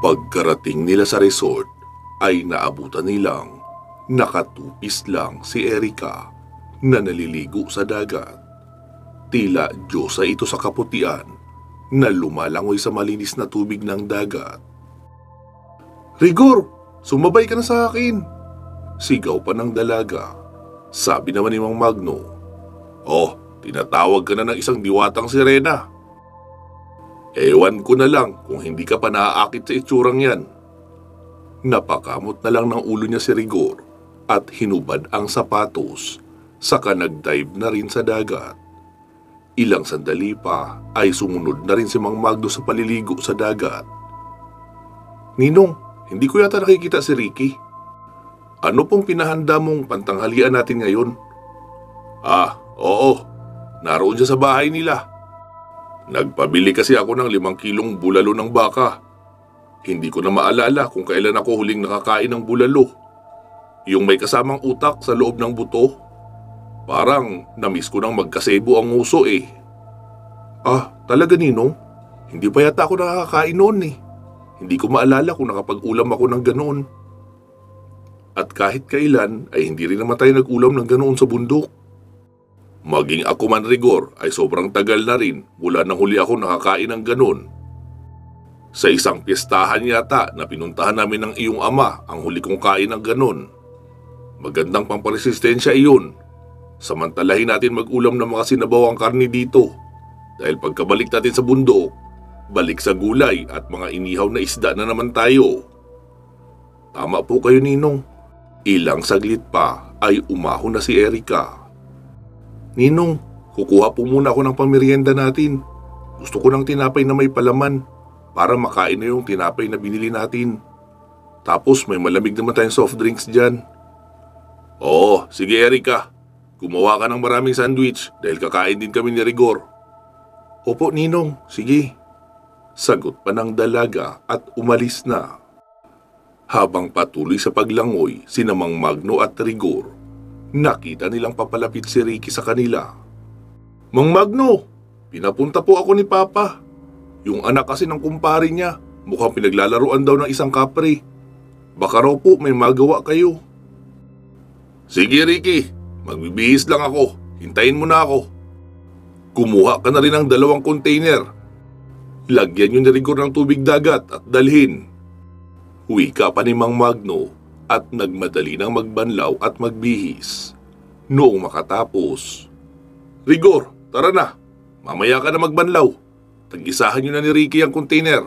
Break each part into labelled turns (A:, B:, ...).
A: Pagkarating nila sa resort ay naabutan nilang nakatupis lang si Erica na naliligo sa dagat. Tila diyosa ito sa kaputian na lumalangoy sa malinis na tubig ng dagat. "Rigor, sumabay ka na sa akin!" Sigaw pa ng dalaga. Sabi naman ni Mang Magno, "Oh, tinatawag ka na ng isang diwatang sirena. Ewan ko na lang kung hindi ka pa naaakit sa itsurang yan." Napakamot na lang ng ulo niya si Rigor at hinubad ang sapatos, saka nag-dive na rin sa dagat. Ilang sandali pa ay sumunod na rin si Mang Magno sa paliligo sa dagat. "Ninong, hindi ko yata nakikita si Ricky. Ano pong pinahanda mong pantanghalian natin ngayon?" Oo, naroon siya sa bahay nila. Nagpabili kasi ako ng 5 kilong bulalo ng baka. Hindi ko na maalala kung kailan ako huling nakakain ng bulalo. Yung may kasamang utak sa loob ng buto. Parang namiss ko nang magkasebo ang nguso eh. Talaga Ninong? Hindi pa yata ako nakakain noon eh. Hindi ko maalala kung nakapag-ulam ako ng ganoon. At kahit kailan ay hindi rin naman tayo nag-ulam ng ganoon sa bundok. Maging ako man Rigor ay sobrang tagal na rin mula nang huli ako nakakain ng ganon. Sa isang piyestahan yata na pinuntahan namin ng iyong ama ang huli kong kain ng ganon. Magandang pamparesistensya iyon. Samantalahin natin mag-ulam ng mga sinabawang karni dito. Dahil pagkabalik natin sa bundok, balik sa gulay at mga inihaw na isda na naman tayo. Tama po kayo Ninong. Ilang saglit pa ay umahon na si Erica. "Ninong, kukuha po muna ako ng pamerienda natin. Gusto ko ng tinapay na may palaman para makain na yung tinapay na binili natin. Tapos may malamig naman tayong soft drinks dyan." "Oo, sige Erica. Gumawa ka ng maraming sandwich dahil kakain din kami ni Rigor." "Opo Ninong, sige." Sagot pa ng dalaga at umalis na. Habang patuloy sa paglangoy sina Mang Magno at Rigor, nakita nilang papalapit si Ricky sa kanila. "Mang Magno, pinapunta po ako ni Papa. Yung anak kasi ng kumpare niya, mukhang pinaglalaruan daw ng isang kapre. Baka raw po may magawa kayo." "Sige Ricky, magbibihis lang ako. Hintayin mo na ako. Kumuha ka na rin ng 2 container. Lagyan yun ni Rigor ng tubig dagat at dalhin." Wika pa ni Mang Magno at nagmadali ng magbanlaw at magbihis. Noong makatapos, "Rigor, tara na. Mamaya ka na magbanlaw. Tag-isahan nyo na ni Ricky ang container."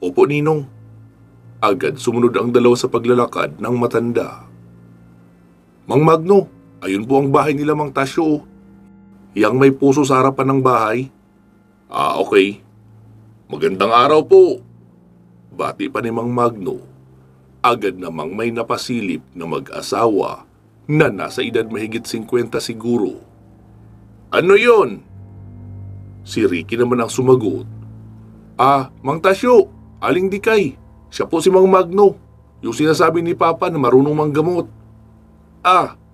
A: "Opo Ninong." Agad sumunod ang dalawa sa paglalakad ng matanda. "Mang Magno, ayun po ang bahay nila Mang Tasyo. Yang may puso sa harapan ng bahay." Okay. Magandang araw po." Bati pa ni Mang Magno. Agad namang may napasilip na mag-asawa na nasa edad mahigit 50 siguro. "Ano yon?" Si Ricky naman ang sumagot. Mang Tasyo, Aling Dikay. Siya po si Mang Magno, yung sinasabi ni Papa na marunong manggamot."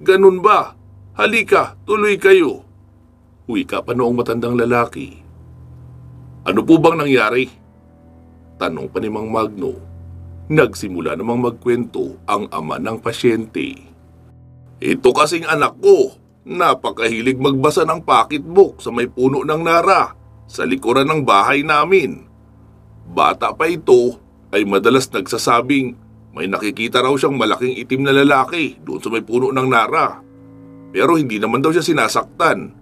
A: Ganun ba? Halika, tuloy kayo." Wika pa noong matandang lalaki. "Ano po bang nangyari?" Tanong pa ni Mang Magno. Nagsimula namang magkwento ang ama ng pasyente. "Ito kasing anak ko, napakahilig magbasa ng pocketbook sa may puno ng nara sa likuran ng bahay namin. Bata pa ito ay madalas nagsasabing may nakikita raw siyang malaking itim na lalaki doon sa may puno ng nara. Pero hindi naman daw siya sinasaktan.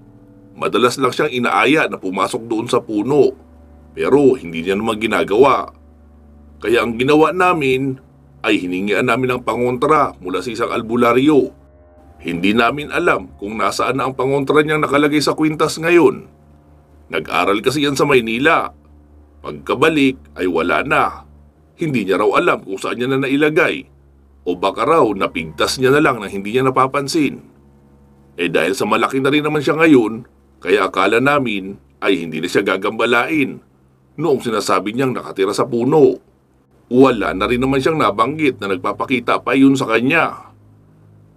A: Madalas lang siyang inaaya na pumasok doon sa puno. Pero hindi niya naman ginagawa. Kaya ang ginawa namin ay hiningian namin ng pangontra mula sa isang albularyo. Hindi namin alam kung nasaan na ang pangontra niyang nakalagay sa kwintas ngayon. Nag-aral kasi yan sa Maynila. Pagkabalik ay wala na. Hindi niya raw alam kung saan niya na nailagay. O baka raw napigtas niya na lang na hindi niya napapansin. Dahil sa malaki na rin naman siya ngayon, kaya akala namin ay hindi na siya gagambalain. Noong sinasabi niyang nakatira sa puno, wala na rin naman siyang nabanggit na nagpapakita pa yun sa kanya.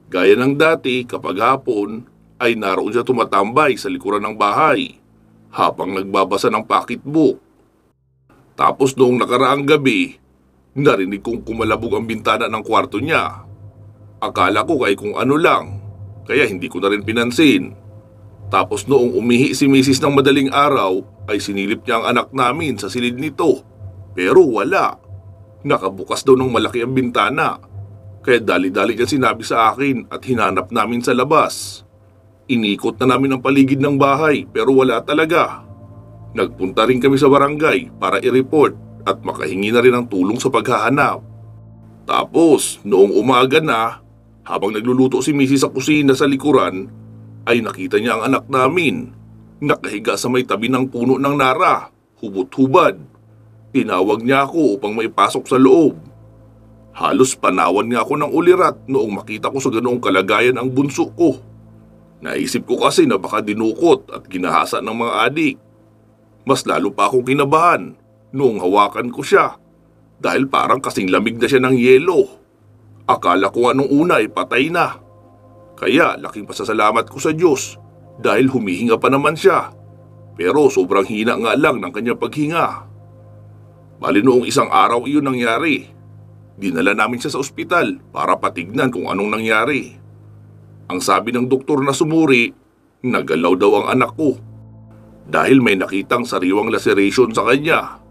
A: Gaya ng dati kapag hapon ay naroon siya tumatambay sa likuran ng bahay habang nagbabasa ng pocketbook. Tapos noong nakaraang gabi Narinig kong kumalabog ang bintana ng kwarto niya. Akala ko kay kung ano lang, kaya hindi ko na rin pinansin. Tapos noong umihi si Mrs. ng madaling araw, ay sinilip niya ang anak namin sa silid nito. Pero wala. Nakabukas daw ng malaki ang bintana. Kaya dali-dali niya sinabi sa akin at hinanap namin sa labas. Inikot na namin ang paligid ng bahay pero wala talaga. Nagpunta rin kami sa barangay para i-report at makahingi na rin ng tulong sa paghahanap. Tapos noong umaga na, habang nagluluto si Mrs. sa kusina sa likuran, ay nakita niya ang anak namin. Nakahiga sa may tabi ng puno ng nara, hubot-hubad. Tinawag niya ako upang maipasok sa loob. Halos panawan niya ako ng ulirat noong makita ko sa ganoong kalagayan ang bunso ko. Naisip ko kasi na baka dinukot at ginahasa ng mga adik. Mas lalo pa akong kinabahan noong hawakan ko siya dahil parang kasing lamig na siya ng yelo. Akala ko anong una ay patay na. Kaya laking pasasalamat ko sa Diyos dahil humihinga pa naman siya. Pero sobrang hina nga lang ng kanyang paghinga. Bali noong isang araw iyon nangyari. Dinala namin siya sa ospital para patignan kung anong nangyari. Ang sabi ng doktor na sumuri, nagalaw daw ang anak ko. Dahil may nakitang sariwang laceration sa kanya.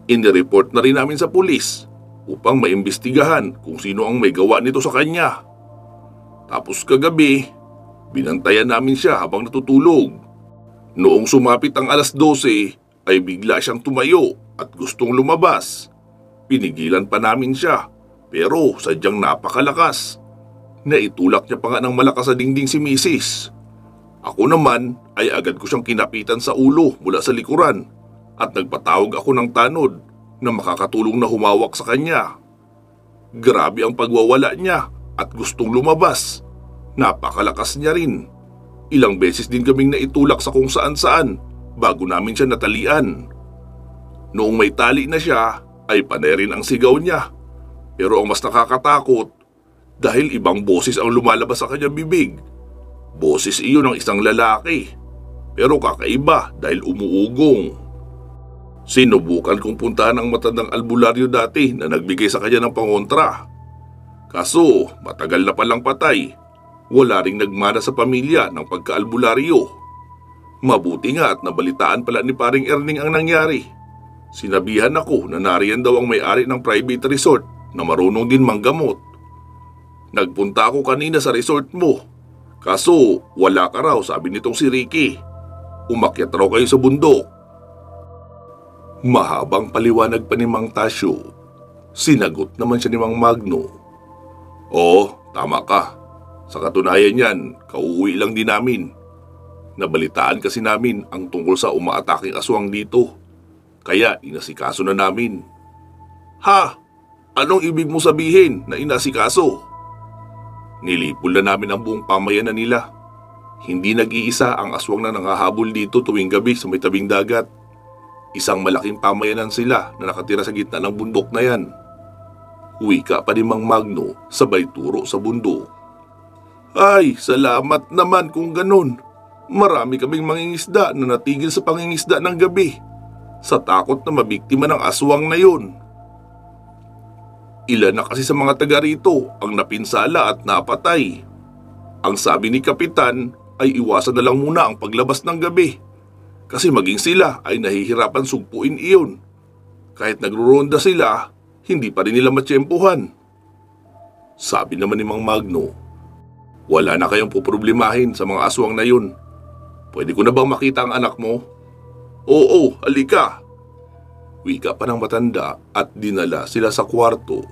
A: Inireport na rin namin sa pulis upang maimbestigahan kung sino ang may gawa nito sa kanya. Tapos kagabi, binantayan namin siya habang natutulog. Noong sumapit ang 12:00 ay bigla siyang tumayo at gustong lumabas. Pinigilan pa namin siya pero sadyang napakalakas. Naitulak niya pa nga ng malakas sa dingding si Mrs. Ako naman ay agad ko siyang kinapitan sa ulo mula sa likuran at nagpatawag ako ng tanod na makakatulong na humawak sa kanya. Grabe ang pagwawala niya at gustong lumabas. Napakalakas niya rin. Ilang beses din kaming naitulak sa kung saan-saan bago namin siya natalian. Noong may tali na siya ay panay rin ang sigaw niya. Pero ang mas nakakatakot dahil ibang boses ang lumalabas sa kanyang bibig. Boses iyon ng isang lalaki. Pero kakaiba dahil umuugong. Sinubukan kong puntahan ang matandang albularyo dati na nagbigay sa kanya ng pangontra. Kaso matagal na palang patay. Wala ring nagmana sa pamilya ng pagkaalbularyo. Mabuti nga at nabalitaan pala ni paring Erning ang nangyari. Sinabihan ako na nariyan daw ang may-ari ng private resort na marunong din manggamot. Nagpunta ako kanina sa resort mo. Kaso wala ka raw, sabi nitong si Ricky. Umakyat raw kayo sa bundok. Mahabang paliwanag pa ni Mang Tasyo. Sinagot naman siya ni Mang Magno. Oo, tama ka. Sa katunayan yan, kauuwi lang din namin. Nabalitaan kasi namin ang tungkol sa umaataking aswang dito. Kaya inasikaso na namin. Ha? Anong ibig mo sabihin na inasikaso? Nilipol na namin ang buong pamayanan nila. Hindi nag-iisa ang aswang na nangahabol dito tuwing gabi sa may tabing dagat. Isang malaking pamayanan sila na nakatira sa gitna ng bundok na yan. Wika pa ni Mang Magno sabay turo sa bundok. Ay, salamat naman kung ganun. Marami kaming mangingisda na natigil sa pangingisda ng gabi sa takot na mabiktima ng aswang na yun. Ilan na kasi sa mga taga rito ang napinsala at napatay. Ang sabi ni Kapitan ay iwasan na lang muna ang paglabas ng gabi kasi maging sila ay nahihirapan sugpuin iyon. Kahit nagruronda sila, hindi pa rin nila matsyempuhan. Sabi naman ni Mang Magno, wala na kayong puproblemahin sa mga aswang na yun. Pwede ko na bang makita ang anak mo? Oo, halika. Wika pa ng matanda at dinala sila sa kwarto.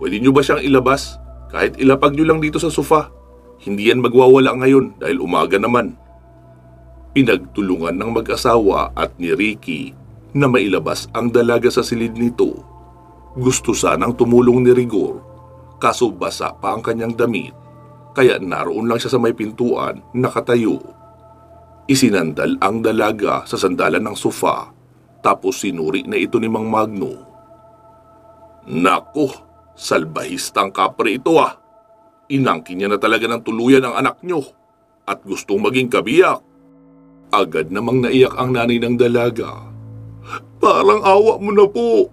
A: Pwede nyo ba siyang ilabas? Kahit ilapag nyo lang dito sa sofa. Hindi yan magwawala ngayon dahil umaga naman. Pinagtulungan ng mag-asawa at ni Ricky na mailabas ang dalaga sa silid nito. Gusto sanang tumulong ni Rigor, kaso basa pa ang kanyang damit. Kaya naroon lang siya sa may pintuan, nakatayo. Isinandal ang dalaga sa sandalan ng sofa, tapos sinuri na ito ni Mang Magno. Nako, salbahistang kapre ito ah. Inangkin niya na talaga ng tuluyan ang anak nyo at gustong maging kabiyak. Agad namang naiyak ang nanay ng dalaga. Parang awa mo na po.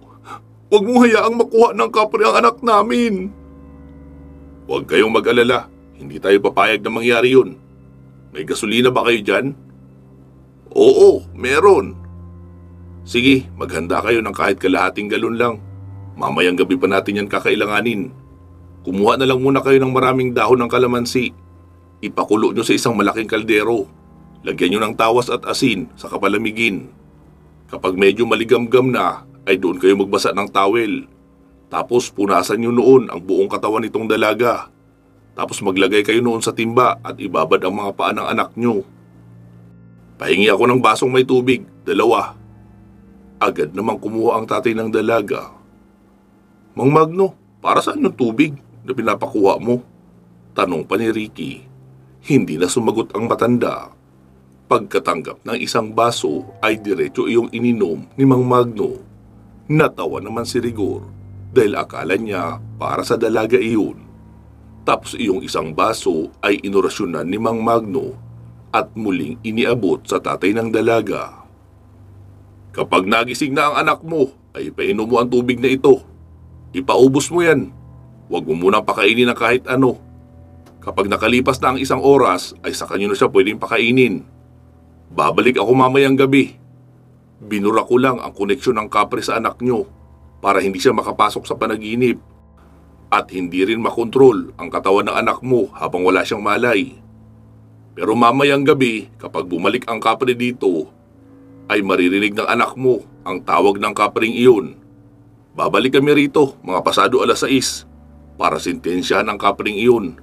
A: Huwag mong hayaang makuha ng kapre ang anak namin. Huwag kayong mag-alala. Hindi tayo papayag na mangyari yun. May gasolina ba kayo dyan? Oo, meron. Sige, maghanda kayo ng kahit kalahating galon lang. Mamayang gabi pa natin yan kakailanganin. Kumuha na lang muna kayo ng maraming dahon ng kalamansi. Ipakulo nyo sa isang malaking kaldero. Lagyan nyo ng tawas at asin sa kapalamigin. Kapag medyo maligamgam na, ay doon kayo magbasa ng tawel. Tapos punasan nyo noon ang buong katawan nitong dalaga. Tapos maglagay kayo noon sa timba at ibabad ang mga paa ng anak nyo. Pahingi ako ng basong may tubig, 2. Agad namang kumuha ang tatay ng dalaga. Mang Magno, para saan yung tubig na pinapakuha mo? Tanong pa ni Ricky. Hindi na sumagot ang matanda. Pagkatanggap ng isang baso ay diretso iyong ininom ni Mang Magno. Natawa naman si Rigor dahil akala niya para sa dalaga iyon. Tapos iyong isang baso ay inorasyonan ni Mang Magno at muling iniabot sa tatay ng dalaga. Kapag nagising na ang anak mo, ay painom mo ang tubig na ito. Ipaubos mo yan. Huwag mo munang pakainin ng kahit ano. Kapag nakalipas na ang 1 oras, ay saka nyo na siya pwedeng pakainin. Babalik ako mamayang gabi. Binura ko lang ang koneksyon ng kapre sa anak nyo para hindi siya makapasok sa panaginip at hindi rin makontrol ang katawan ng anak mo habang wala siyang malay. Pero mamayang gabi, kapag bumalik ang kapre dito, ay maririnig ng anak mo ang tawag ng kapring iyon. Babalik kami rito mga pasado 6:00 para sintensyahan ang kapring iyon.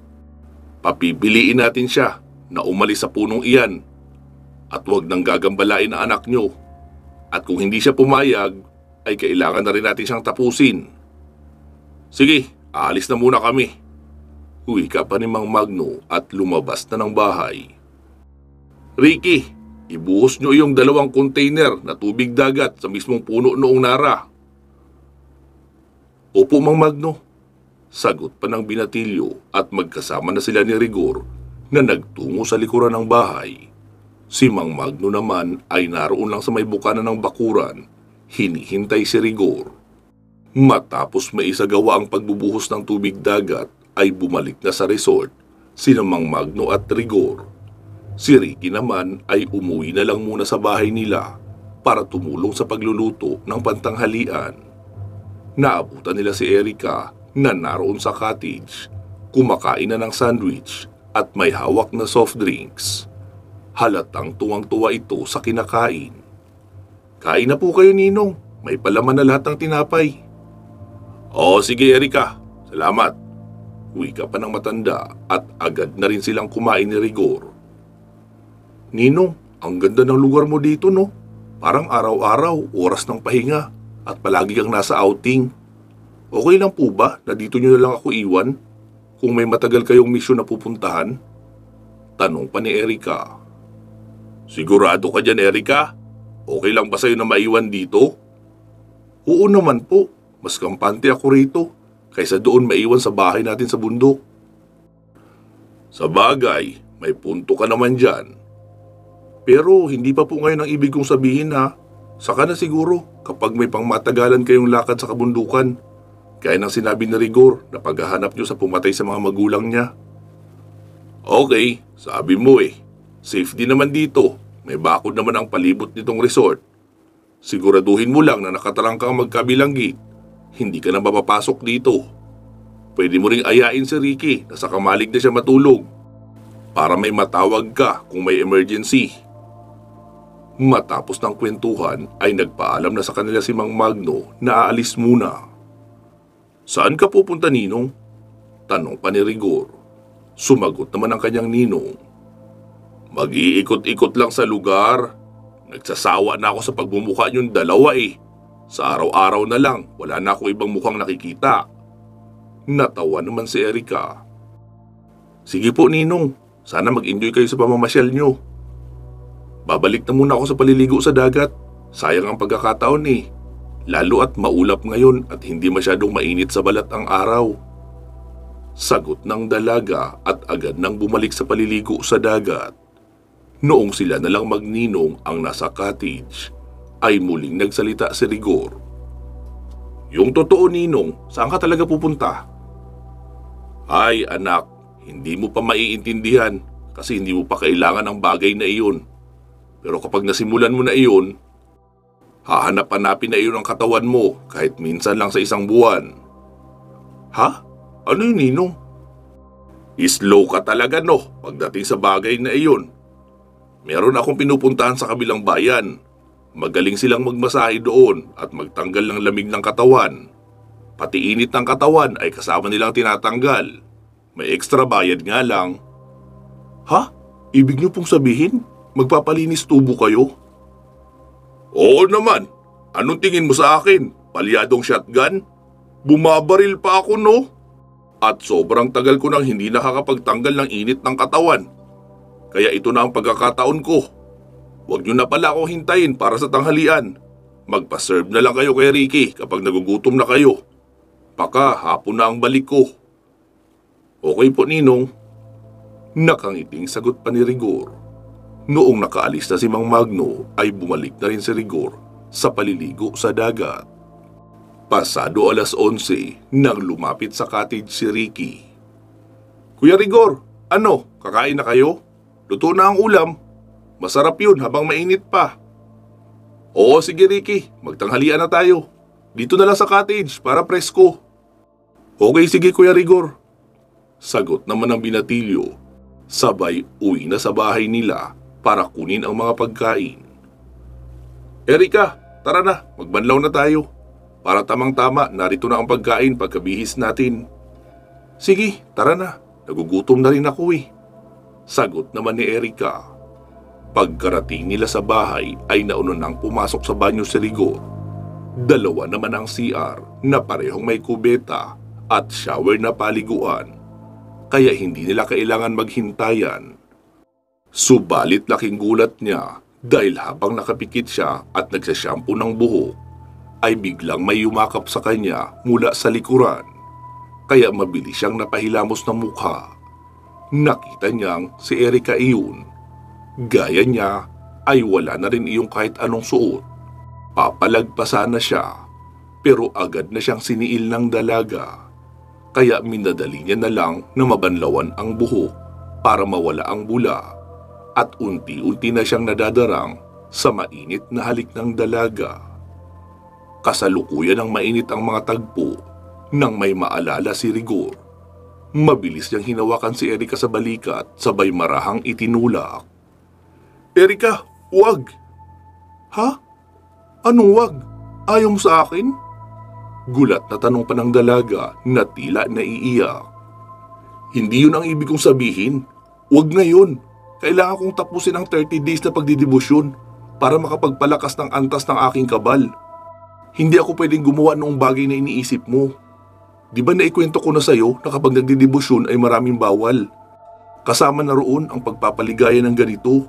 A: Papipiliin natin siya na umalis sa punong iyan at huwag nang gagambalain ang anak nyo. At kung hindi siya pumayag, ay kailangan na rin natin siyang tapusin. Sige, aalis na muna kami. Wika pa ni Mang Magno at lumabas na ng bahay. Ricky, ibuhos nyo yung 2 container na tubig dagat sa mismong puno noong nara. Opo, Mang Magno. Sagot pa ng binatilyo at magkasama na sila ni Rigor na nagtungo sa likuran ng bahay. Si Mang Magno naman ay naroon lang sa may bukana ng bakuran. Hinihintay si Rigor. Matapos maisagawa ang pagbubuhos ng tubig dagat, ay bumalik na sa resort sina Mang Magno at Rigor. Si Ricky naman ay umuwi na lang muna sa bahay nila para tumulong sa pagluluto ng pantanghalian. Naabutan nila si Erica na naroon sa cottage, kumakain na ng sandwich at may hawak na soft drinks. Halatang tuwang-tuwa ito sa kinakain. Kain na po kayo, Ninong. May palaman na lahat ng tinapay. Oo, sige Erica. Salamat. Wika pa ng matanda at agad na rin silang kumain ni Rigor. Ninong, ang ganda ng lugar mo dito, no? Parang araw-araw, oras ng pahinga at palagi kang nasa outing. Okay lang po ba na dito nyo na lang ako iwan kung may matagal kayong misyon na pupuntahan? Tanong pa ni Erica. Sigurado ka dyan, Erica? Okay lang ba sa'yo na maiwan dito? Oo naman po, mas kampante ako rito kaysa doon maiwan sa bahay natin sa bundok. Sa bagay, may punto ka naman dyan. Pero hindi pa po ngayon ang ibig kong sabihin ha. Saka na siguro kapag may pangmatagalan kayong lakad sa kabundukan. Gaya ng sinabi ni Rigor na paghahanap nyo sa pumatay sa mga magulang niya. Okay, sabi mo eh. Safe din naman dito. May bakod naman ang palibot nitong resort. Siguraduhin mo lang na nakatarang kang magkabilang gate. Hindi ka na mapapasok dito. Pwede mo ring ayain si Ricky na sa kamalig na siya matulog para may matawag ka kung may emergency. Matapos ng kwentuhan ay nagpaalam na sa kanila si Mang Magno na aalis muna. Saan ka pupunta, Ninong? Tanong pa ni Rigor. Sumagot naman ang kanyang ninong. Mag-iikot-ikot lang sa lugar. Nagsasawa na ako sa pagbumuka niyong dalawa eh. Sa araw-araw na lang, wala na akong ibang mukhang nakikita. Natawa naman si Erica. Sige po, Ninong. Sana mag-enjoy kayo sa pamamasyal nyo. Babalik na muna ako sa paliligo sa dagat. Sayang ang pagkakataon eh. Lalo at maulap ngayon at hindi masyadong mainit sa balat ang araw. Sagot ng dalaga at agad nang bumalik sa paliligo sa dagat. Noong sila na lang magninong ang nasa cottage, ay muling nagsalita si Rigor. Yung totoo, Ninong, saan ka talaga pupunta? Ay anak, hindi mo pa maiintindihan kasi hindi mo pa kailangan ng bagay na iyon. Pero kapag nasimulan mo na iyon, hahanap-hanapin na iyon ang katawan mo kahit minsan lang sa isang buwan. Ha? Ano yun, Ninong? Slow ka talaga, no, pagdating sa bagay na iyon. Meron akong pinupuntahan sa kabilang bayan. Magaling silang magmasahe doon at magtanggal ng lamig ng katawan. Pati init ng katawan ay kasama nilang tinatanggal. May extra bayad nga lang. Ha? Ibig niyo pong sabihin, magpapalinis tubo kayo? Oo naman. Anong tingin mo sa akin? Palyadong shotgun? Bumabaril pa ako, no? At sobrang tagal ko nang hindi nakakapagtanggal ng init ng katawan. Kaya ito na ang pagkakataon ko. Huwag niyo na pala akong hintayin para sa tanghalian. Magpa-serve na lang kayo kay Ricky kapag nagugutom na kayo. Baka hapon na ang balik ko. Okay po, Ninong. Nakangiting sagot pa ni Rigor. Noong nakaalis na si Mang Magno ay bumalik na rin si Rigor sa paliligo sa dagat. Pasado 11:00 nang lumapit sa cottage si Ricky. Kuya Rigor, ano, kakain na kayo? Luto na ang ulam. Masarap yun habang mainit pa. Oo, sige Ricky, magtanghalian na tayo. Dito na lang sa cottage para presko. Okay, sige Kuya Rigor. Sagot naman ng binatilyo. Sabay uwi na sa bahay nila para kunin ang mga pagkain. Erika, tara na, magbanlaw na tayo. Para tamang-tama, narito na ang pagkain pagkabihis natin. Sige, tara na, nagugutom na rin ako eh. Sagot naman ni Erika. Pagkarating nila sa bahay ay nauna nang pumasok sa banyo si Rigor. Dalawa naman ang CR na parehong may kubeta at shower na paliguan. Kaya hindi nila kailangan maghintayan. Subalit laking gulat niya dahil habang nakapikit siya at nagsashampoo ng buhok, ay biglang may yumakap sa kanya mula sa likuran. Kaya mabilis siyang napahilamos ng mukha. Nakita niyang si Erika iyon. Gaya niya ay wala na rin iyong kahit anong suot. Papalagpasan na siya pero agad na siyang siniil ng dalaga. Kaya minadali niya na lang na mabanlawan ang buhok para mawala ang bula at unti-unti na siyang nadadarang sa mainit na halik ng dalaga. Kasalukuyan ng mainit ang mga tagpo nang may maalala si Rigor. Mabilis niyang hinawakan si Erika sa balikat sabay marahang itinulak. Erika, wag! Ha? Anong wag? Ayaw mo sa akin? Gulat na tanong pa ng dalaga na tila naiiyak. Hindi yun ang ibig kong sabihin. Wag ngayon. Kailangan kong tapusin ang 30 days na pagdidibusyon para makapagpalakas ng antas ng aking kabal. Hindi ako pwedeng gumawa noong bagay na iniisip mo. Di ba naikwento ko na sa'yo na kapag nagdidibusyon ay maraming bawal? Kasama na roon ang pagpapaligaya ng ganito.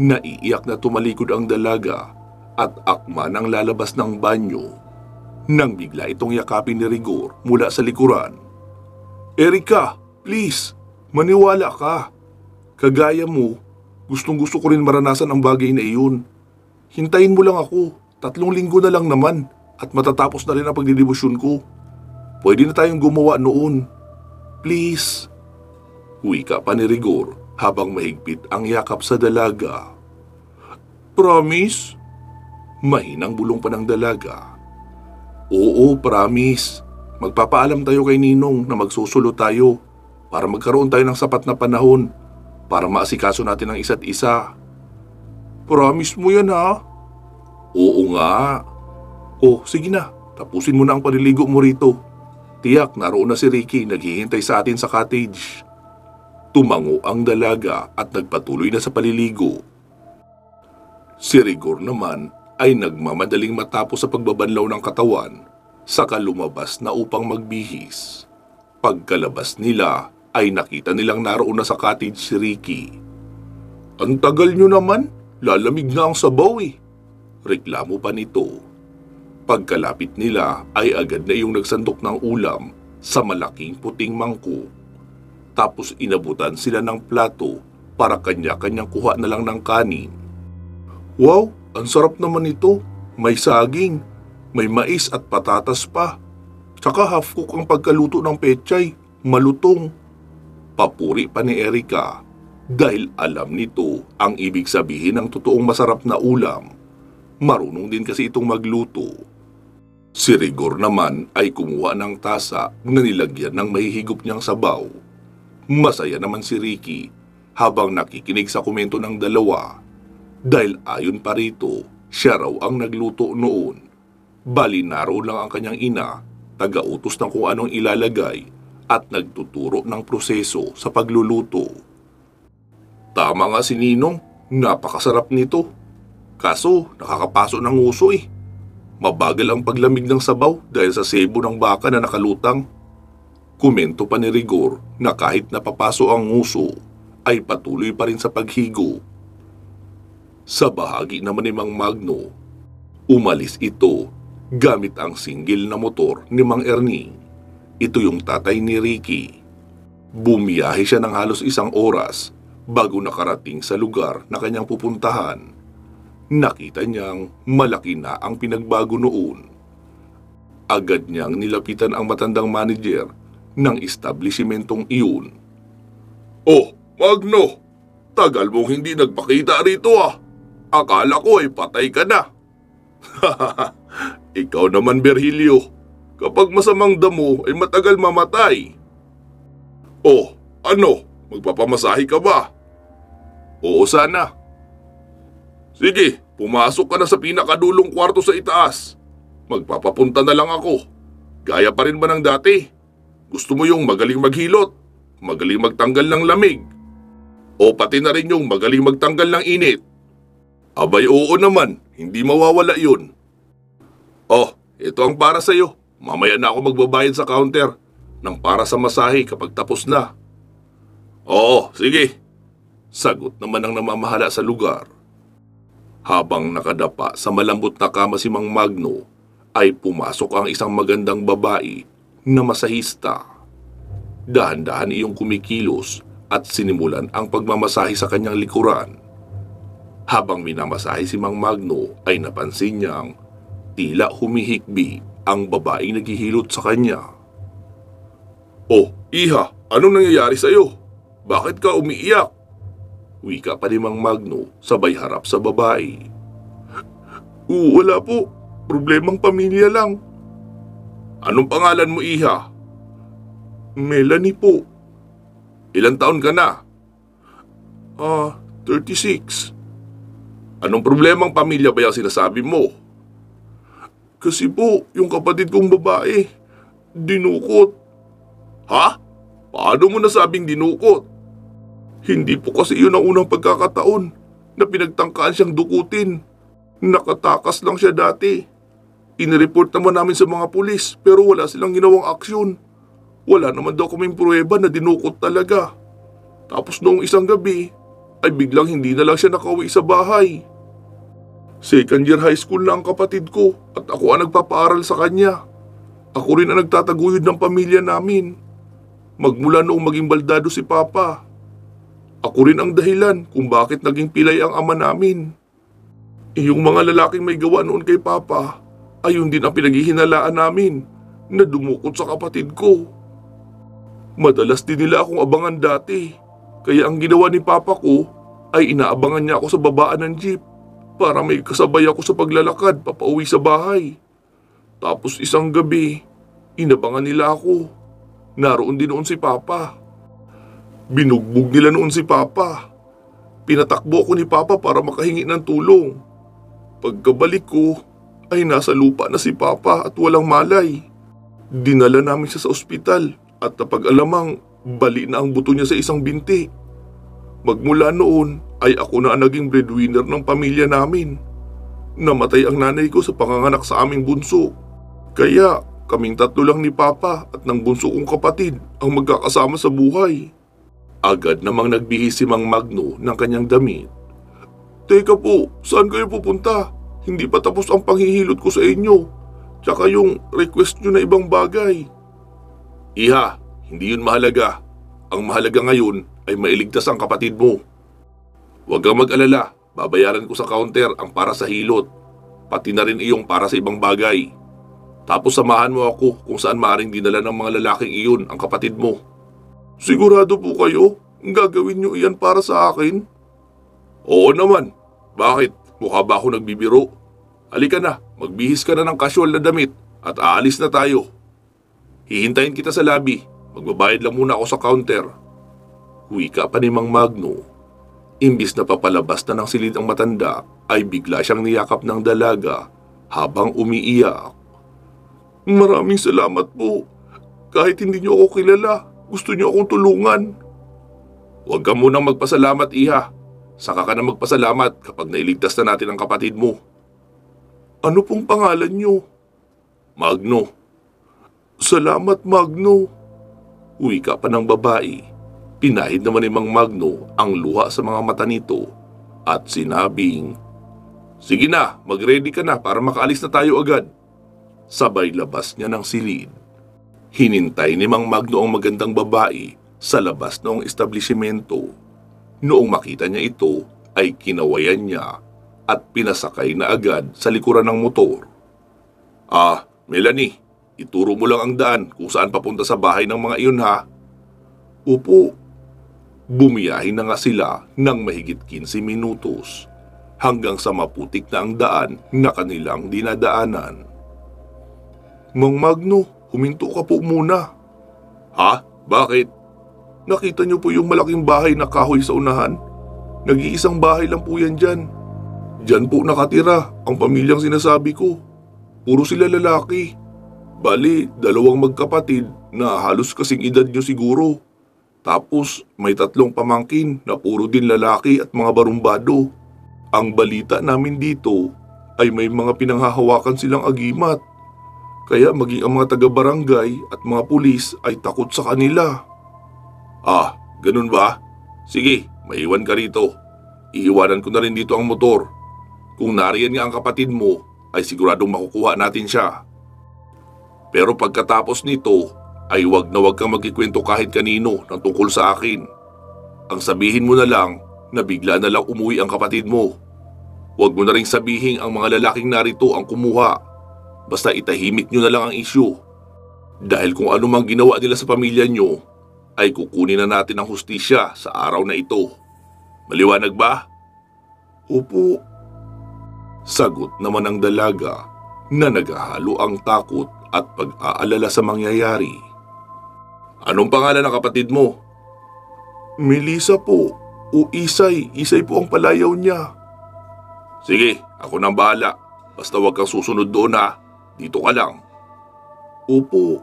A: Naiiyak na tumalikod ang dalaga at akma nang lalabas ng banyo nang bigla itong yakapin ni Rigor mula sa likuran. Erika, please, maniwala ka. Kagaya mo, gustong-gusto ko rin maranasan ang bagay na iyon. Hintayin mo lang ako, 3 linggo na lang naman at matatapos na rin ang pagdidibusyon ko. Pwede na tayong gumawa noon. Please. Wika pa ni Rigor habang mahigpit ang yakap sa dalaga. Promise? Mahinang bulong pa ng dalaga. Oo, promise. Magpapaalam tayo kay Ninong na magsusulo tayo para magkaroon tayo ng sapat na panahon para maasikaso natin ang isa't isa. Promise mo yan ha? Oo nga. Oh, sige na. Tapusin mo na ang paliligo mo rito. Tiyak, naroon na si Ricky naghihintay sa atin sa cottage. Tumango ang dalaga at nagpatuloy na sa paliligo. Si Rigor naman ay nagmamadaling matapos sa pagbabanlaw ng katawan, saka lumabas na upang magbihis. Pagkalabas nila ay nakita nilang naroon na sa cottage si Ricky. Ang tagal nyo naman, lalamig na ang sabaw eh. Reklamo pa nito. Pagkalapit nila ay agad na iyong nagsandok ng ulam sa malaking puting mangkok. Tapos inabutan sila ng plato para kanya-kanyang kuha na lang ng kanin. Wow, ang sarap naman ito. May saging, May mais at patatas pa. Tsaka half cook ang pagkaluto ng pechay, malutong. Papuri pa ni Erika dahil alam nito ang ibig sabihin ng totoong masarap na ulam. Marunong din kasi itong magluto. Si Rigor naman ay kumuha ng tasa na nilagyan ng mahihigop niyang sabaw. Masaya naman si Ricky habang nakikinig sa komento ng dalawa dahil ayon pa rito, siya raw ang nagluto noon. Bali naroon lang ang kanyang ina, taga-utos ng kung anong ilalagay at nagtuturo ng proseso sa pagluluto. Tama nga si Ninong, napakasarap nito. Kaso nakakapaso ng nguso eh. Mabagal ang paglamig ng sabaw dahil sa sebo ng baka na nakalutang. Komento pa ni Rigor na kahit napapaso ang nguso, ay patuloy pa rin sa paghigo. Sa bahagi naman ni Mang Magno, umalis ito gamit ang single na motor ni Mang Ernie. Ito yung tatay ni Ricky. Bumiyahe siya ng halos 1 oras bago nakarating sa lugar na kanyang pupuntahan. Nakita niyang malaki na ang pinagbago noon. Agad niyang nilapitan ang matandang manager ng establishmentong iyon. "Oh, Magno, tagal mong hindi nagpakita rito ah. Akala ko ay patay ka na." "Ikaw naman, Virgilio, kapag masamang damo ay matagal mamatay." "Oh, ano, magpapamasahe ka ba?" "Oo sana." "Sige, pumasok ka na sa pinakadulong kwarto sa itaas. Magpapapunta na lang ako. Gaya pa rin ba ng dati? Gusto mo yung magaling maghilot, magaling magtanggal ng lamig, o pati na rin yung magaling magtanggal ng init?" "Abay oo naman, hindi mawawala yun." "Oh, ito ang para sa'yo. Mamaya na ako magbabayad sa counter ng para sa masahe kapag tapos na." "Oo, sige." Sagot naman ng namamahala sa lugar. Habang nakadapa sa malambot na kama si Mang Magno, ay pumasok ang isang magandang babae na masahista. Dahan-dahan iyong kumikilos at sinimulan ang pagmamasahe sa kanyang likuran. Habang minamasahe si Mang Magno ay napansin niyang tila humihikbi ang babaeng naghihilot sa kanya. "Oh, iha, anong nangyayari sa'yo? Bakit ka umiiyak?" Wika pa ni Mang Magno sabay harap sa babae. Wala po. Problemang pamilya lang." "Anong pangalan mo, iha?" "Melanie po." "Ilang taon ka na?" 36. "Anong problemang pamilya ba yung sinasabi mo?" "Kasi po, yung kapatid kong babae, dinukot." "Ha? Paano mo nasabing dinukot?" "Hindi po kasi yun ang unang pagkakataon na pinagtangkaan siyang dukutin. Nakatakas lang siya dati. Inireport naman namin sa mga pulis pero wala silang ginawang aksyon. Wala naman daw kaming pruweba na dinukot talaga. Tapos noong isang gabi ay biglang hindi na lang siya nakauwi sa bahay. Second year high school na ang kapatid ko at ako ang nagpapaaral sa kanya. Ako rin ang nagtataguyod ng pamilya namin. Magmula noong maging baldado si Papa. Ako rin ang dahilan kung bakit naging pilay ang ama namin. Yung mga lalaking may gawa noon kay Papa ay yun din ang pinaghihinalaan namin na dumukot sa kapatid ko. Madalas din nila akong abangan dati, kaya ang ginawa ni Papa ko ay inaabangan niya ako sa babaan ng jeep para may kasabay ako sa paglalakad papauwi sa bahay. Tapos isang gabi, inabangan nila ako. Naroon din noon si Papa. Binugbog nila noon si Papa. Pinatakbo ko ni Papa para makahingi ng tulong. Pagkabalik ko ay nasa lupa na si Papa at walang malay. Dinala namin siya sa ospital at napag-alamang bali na ang buto niya sa isang binti. Magmula noon ay ako na ang naging breadwinner ng pamilya namin. Namatay ang nanay ko sa panganganak sa aming bunso. Kaya kaming tatlo lang ni Papa at ng bunso kong kapatid ang magkakasama sa buhay. Agad namang nagbihis si Mang Magno ng kanyang damit. "Teka po, saan kayo pupunta? Hindi pa tapos ang panghihilot ko sa inyo. Tsaka yung request nyo na ibang bagay." "Iha, hindi yun mahalaga. Ang mahalaga ngayon ay mailigtas ang kapatid mo. Huwag kang mag-alala, babayaran ko sa counter ang para sa hilot, pati na rin iyong para sa ibang bagay. Tapos samahan mo ako kung saan maaring dinala ng mga lalaking iyon ang kapatid mo. Sigurado po kayo? Gagawin niyo iyan para sa akin? Oo naman. Bakit? Mukha ba ako nagbibiro? Halika na, magbihis ka na ng casual na damit at aalis na tayo. Hihintayin kita sa lobby. Magbabayad lang muna ako sa counter. Wika pa ni Mang Magno. Imbis na papalabas na ng silid ang matanda, ay bigla siyang niyakap ng dalaga habang umiiyak. Maraming salamat po. Kahit hindi niyo ako kilala, gusto niyo akong tulungan. Huwag ka munang magpasalamat, iha. Saka ka na magpasalamat kapag nailigtas na natin ang kapatid mo. Ano pong pangalan niyo? Magno. Salamat, Magno. Wika pa ng babae. Pinahid naman ni Mang Magno ang luha sa mga mata nito at sinabing, sige na, mag-ready ka na para makaalis na tayo agad. Sabay labas niya ng silid. Hinintay ni Mang Magno ang magandang babae sa labas ng establishmento. Noong makita niya ito ay kinawayan niya at pinasakay na agad sa likuran ng motor. Melanie, ituro mo lang ang daan kung saan papunta sa bahay ng mga iyon ha. Opo. Bumiyahin na nga sila ng mahigit 15 minutos hanggang sa maputik na ang daan na kanilang dinadaanan. Mang Magno, huminto ka po muna. Ha? Bakit? Nakita niyo po yung malaking bahay na kahoy sa unahan? Nag-iisang bahay lang po yan dyan. Diyan po nakatira ang pamilyang sinasabi ko. Puro sila lalaki. Bali, 2 magkapatid na halos kasing edad niyo siguro. Tapos may 3 pamangkin na puro din lalaki at mga barumbado. Ang balita namin dito ay may mga pinanghahawakan silang agimat. Kaya maging ang mga taga-barangay at mga pulis ay takot sa kanila. Ganun ba? Sige, maiwan ka rito. Iiwanan ko na rin dito ang motor. Kung nariyan nga ang kapatid mo, ay siguradong makukuha natin siya. Pero pagkatapos nito, ay wag na wag kang magkikwento kahit kanino ng tungkol sa akin. Ang sabihin mo na lang na bigla na lang umuwi ang kapatid mo. Wag mo na rin sabihin ang mga lalaking narito ang kumuha. Basta itahimik nyo na lang ang isyu. Dahil kung ano mang ginawa nila sa pamilya nyo, ay kukunin na natin ang hustisya sa araw na ito. Maliwanag ba? Opo. Sagot naman ng dalaga na naghahalo ang takot at pag-aalala sa mangyayari. Anong pangalan ng kapatid mo? Melissa po o Isay. Isay po ang palayaw niya. Sige, ako nang bahala. Basta huwag kang susunod doon ha. Dito ka lang. Opo.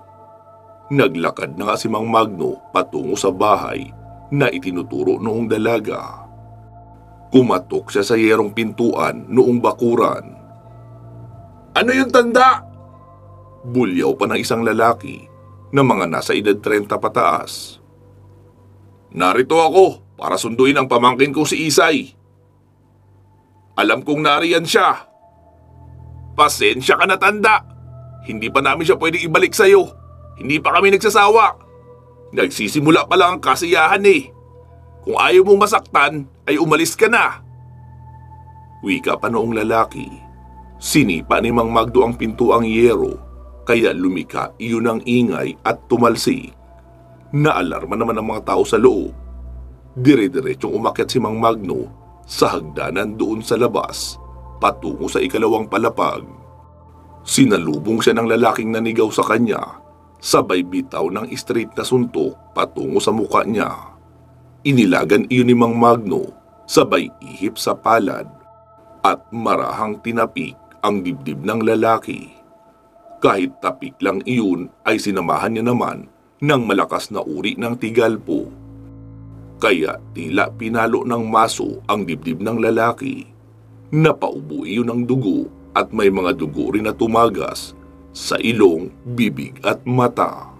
A: Naglakad na nga si Mang Magno patungo sa bahay na itinuturo noong dalaga. Kumatok siya sa yerong pintuan noong bakuran. Ano yung tanda? Bulyaw pa ng isang lalaki na mga nasa edad 30 pataas. Narito ako para sunduin ang pamangkin ko si Isay. Alam kong nariyan siya. Pasensya ka na, tanda. Hindi pa namin siya pwedeng ibalik sa'yo. Hindi pa kami nagsasawa. Nagsisimula pa lang ang kasiyahan eh. Kung ayaw mong masaktan, ay umalis ka na. Wika pa noong lalaki. Sinipa ni Mang Magdo ang pintuang yero, kaya lumika iyon ang ingay at tumalsik. Naalarma naman ang mga tao sa loob. Dire-diretsong umakyat si Mang Magno sa hagdanan doon sa labas, patungo sa ikalawang palapag. Sinalubong siya ng lalaking nanigaw sa kanya, sabay bitaw ng straight na suntok patungo sa mukha niya. Inilagan iyon ni Mang Magno, sabay ihip sa palad, at marahang tinapik ang dibdib ng lalaki. Kahit tapik lang iyon ay sinamahan niya naman ng malakas na uri ng tigalpo. Kaya tila pinalo ng maso ang dibdib ng lalaki. Napaubo iyon ng dugo at may mga dugo rin na tumagas sa ilong, bibig at mata.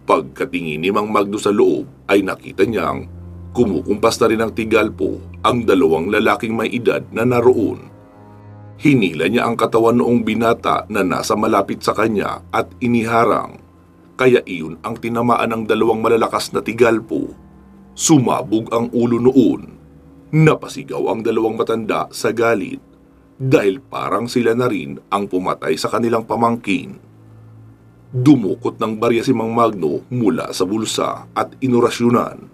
A: Pagkatingin ni Mang Magno sa loob ay nakita niyang kumukumpas na rin ng tigalpo ang 2 lalaking may edad na naroon. Hinila niya ang katawan noong binata na nasa malapit sa kanya at iniharang. Kaya iyon ang tinamaan ng 2 malalakas na tigalpo. Sumabog ang ulo noon. Napasigaw ang 2 matanda sa galit dahil parang sila na rin ang pumatay sa kanilang pamangkin. Dumukot ng barya si Mang Magno mula sa bulsa at inorasyonan.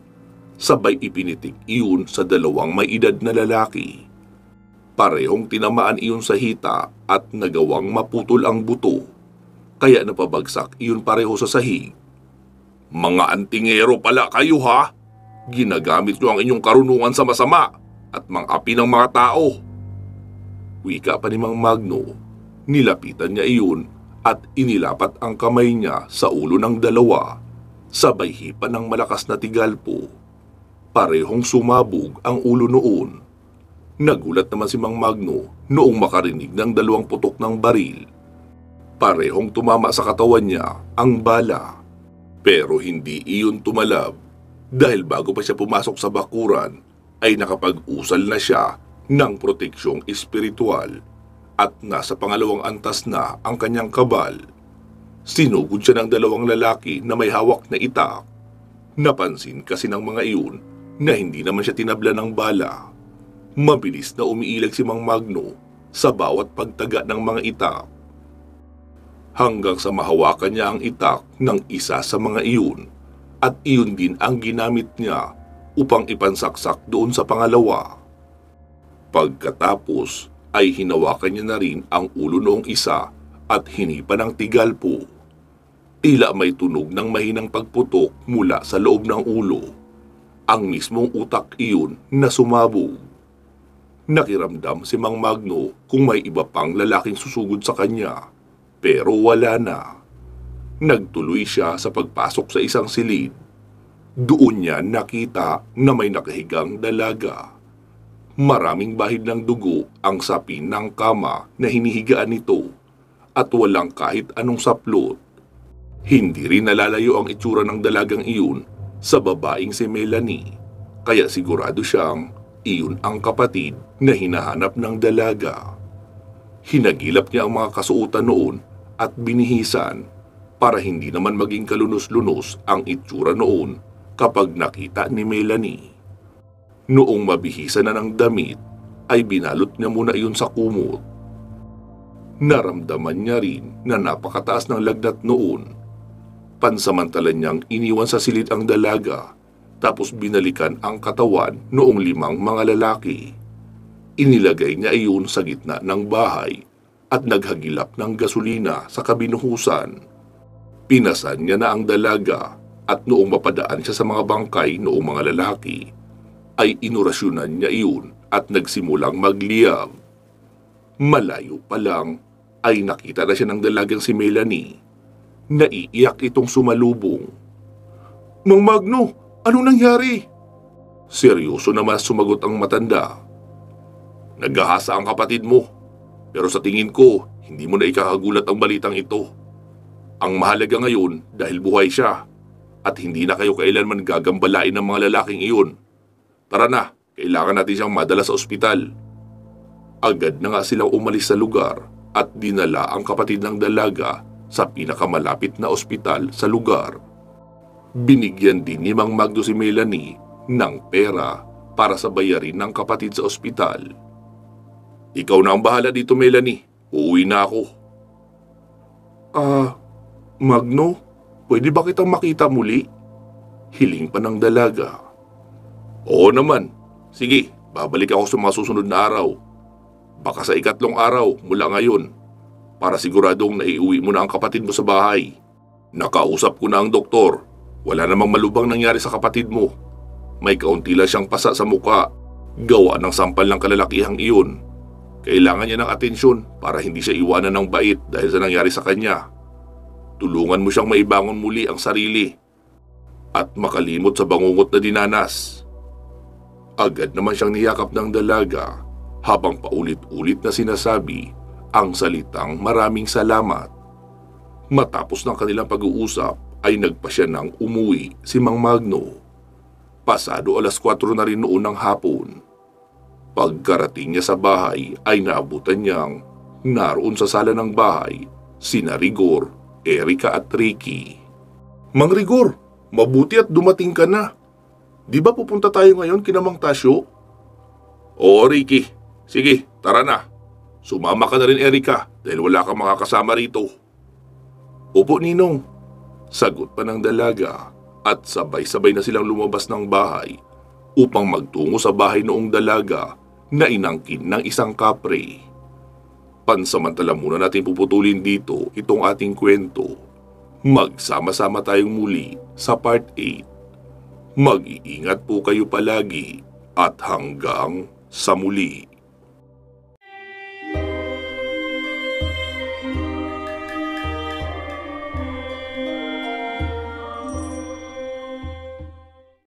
A: Sabay ipinitik iyon sa dalawang may edad na lalaki. Parehong tinamaan iyon sa hita at nagawang maputol ang buto. Kaya napabagsak iyon pareho sa sahig. Mga antingero pala kayo ha! Ginagamit nyo ang inyong karunungan sa masama at mang-api ng mga tao. Wika pa ni Mang Magno. Nilapitan niya iyon at inilapat ang kamay niya sa ulo ng dalawa. Sabay hipa ng malakas na tigalpo. Parehong sumabog ang ulo noon. Nagulat naman si Mang Magno noong makarinig ng dalawang putok ng baril. Parehong tumama sa katawan niya ang bala. Pero hindi iyon tumalab dahil bago pa siya pumasok sa bakuran ay nakapag-usal na siya ng proteksyong espiritual at nasa pangalawang antas na ang kanyang kabal. Sinugod siya ng dalawang lalaki na may hawak na itak. Napansin kasi ng mga iyon na hindi naman siya tinabla ng bala. Mabilis na umiilag si Mang Magno sa bawat pagtaga ng mga itak. Hanggang sa mahawakan niya ang itak ng isa sa mga iyon at iyon din ang ginamit niya upang ipansaksak doon sa pangalawa. Pagkatapos ay hinawakan niya na rin ang ulo noong isa at hinipa ng tigalpo. Tila may tunog ng mahinang pagputok mula sa loob ng ulo. Ang mismong utak iyon na sumabog. Nakiramdam si Mang Magno kung may iba pang lalaking susugod sa kanya, pero wala na. Nagtuloy siya sa pagpasok sa isang silid. Doon niya nakita na may nakahigang dalaga. Maraming bahid ng dugo ang sapin ng kama na hinihigaan nito at walang kahit anong saplot. Hindi rin nalalayo ang itsura ng dalagang iyon sa babaeng si Melanie, kaya sigurado siyang iyon ang kapatid na hinahanap ng dalaga. Hinagilap niya ang mga kasuotan noon at binihisan para hindi naman maging kalunos-lunos ang itsura noon kapag nakita ni Melanie. Noong mabihisan na ng damit, ay binalot niya muna iyon sa kumot. Naramdaman niya rin na napakataas ng lagnat noon. Pansamantala niyang iniwan sa silid ang dalaga, tapos binalikan ang katawan noong 5 mga lalaki. Inilagay niya iyon sa gitna ng bahay at naghagilap ng gasolina sa kabinuhusan. Pinasan niya na ang dalaga at noong mapadaan siya sa mga bangkay noong mga lalaki, ay inorasyonan niya iyon at nagsimulang magliyab. Malayo pa lang ay nakita na siya ng dalagang si Melanie. Naiiyak itong sumalubong. Mang Magno, anong nangyari? Seryoso naman sumagot ang matanda. Naghahasa ang kapatid mo, pero sa tingin ko, hindi mo na ikakagulat ang balitang ito. Ang mahalaga ngayon dahil buhay siya at hindi na kayo kailanman gagambalain ng mga lalaking iyon. Tara na, kailangan natin siyang madala sa ospital. Agad na nga silang umalis sa lugar at dinala ang kapatid ng dalaga sa pinakamalapit na ospital sa lugar. Binigyan din ni Mang Magno si Melanie ng pera para sa bayarin ng kapatid sa ospital. Ikaw na ang bahala dito, Melanie. Uuwi na ako. Magno, pwede ba kitang makita muli? Hiling pa ng dalaga. Oo naman. Sige, babalik ako sa mga susunod na araw. Baka sa 3 araw mula ngayon, para siguradong naiuwi mo na ang kapatid mo sa bahay. Nakausap ko na ang doktor. Wala namang malubhang nangyari sa kapatid mo. May kaunti lang siyang pasa sa muka. Gawa ng sampal ng kalalakihang iyon. Kailangan niya ng atensyon para hindi siya iwanan ng bait dahil sa nangyari sa kanya. Tulungan mo siyang maibangon muli ang sarili at makalimot sa bangungot na dinanas. Agad naman siyang niyakap ng dalaga habang paulit-ulit na sinasabi ang salitang maraming salamat. Matapos ng kanilang pag-uusap ay nagpasya ng umuwi si Mang Magno. Pasado 4:00 na rin noon ng hapon. Pagkarating niya sa bahay ay naabutan niyang naroon sa sala ng bahay sina Rigor, Erika at Ricky. Mang Rigor, mabuti at dumating ka na. Di ba pupunta tayo ngayon kina Mang Tasyo? Oo, Ricky. Sige, tara na. Sumama ka na rin, Erika, dahil wala kang makakasama rito. Opo, Ninong. Sagot pa ng dalaga at sabay-sabay na silang lumabas ng bahay upang magtungo sa bahay noong dalaga na inangkin ng isang kapre. Pansamantala muna natin puputulin dito itong ating kwento. Magsama-sama tayong muli sa part 8. Mag-iingat po kayo palagi at hanggang sa muli.